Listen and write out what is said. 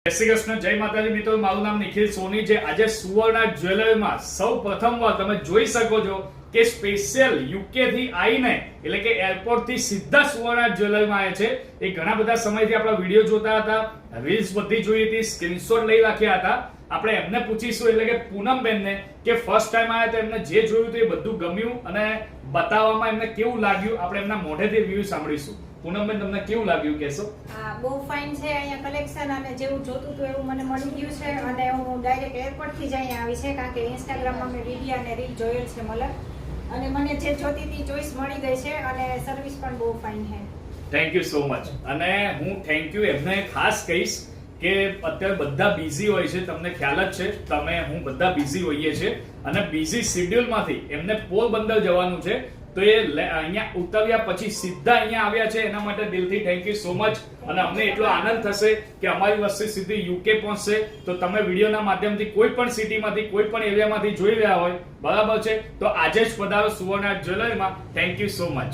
જય શ્રી કૃષ્ણ, જય માતાજી મિત્રો. મારું નામ નિખિલ સોની છે. આજે સુવર્ણ જ્વેલરીમાં સૌ પ્રથમવાર તમે જોઈ શકો છો કે સ્પેશિયલ યુકે થી આવીને એટલે કે એરપોર્ટ થી સીધા સુવર્ણ જ્વેલરીમાં આવે છે. એ ઘણા બધા સમયથી આપણા વિડીયો જોતા હતા, રીલ્સ બધી જોઈ હતી, સ્ક્રીનશોટ લઈ રાખ્યા હતા. આપણે એમને પૂછીશું એટલે કે પૂનમબેનને કે ફર્સ્ટ ટાઈમ આવ્યા તો એમને જે જોયું હતું એ બધું ગમ્યું અને બતાવવામાં એમને કેવું લાગ્યું આપણે એમના મોઢેથી રિવ્યુ સાંભળીશું. પૂનમબેન, તમને કેવું લાગ્યું કહેશો? હા, બહુ ફાઇન છે અહીંયા કલેક્શન અને જેવું જોતું હતું એવું મને મળી ગયું છે અને હું ડાયરેક્ટ એરપોર્ટ થી જ અહીંયા આવી છે કારણ કે ઇન્સ્ટાગ્રામમાં મેં વિડીયો અને રીલ જોયેલ છે મતલબ અને મને જે જોતી હતી ચોઈસ મળી ગઈ છે અને સર્વિસ પણ બહુ ફાઇન છે. Thank you so much. અને હું થેન્ક યુ એમને ખાસ કહીશ કે અત્યારે બધા બિઝી હોય છે, તમને ખ્યાલ જ છે, તમે હું બધા બિઝી હોઈએ છીએ અને બિઝી શેડ્યુલમાંથી એમને પોરબંદર જવાનું છે તો એ અહીંયા ઉતર્યા પછી સીધા અહીંયા આવ્યા છે. એના માટે દિલથી થેન્ક યુ સો મચ. અને અમને એટલો આનંદ થશે કે અમારી વસ્તુ સીધી યુકે પહોંચશે. તો તમે વિડીયોના માધ્યમથી કોઈ પણ સિટીમાંથી કોઈ પણ એરિયામાંથી જોઈ રહ્યા હોય, બરાબર છે, તો આજે જ પધારો સુવર્ણ જ્વેલરીમાં. Thank you so much.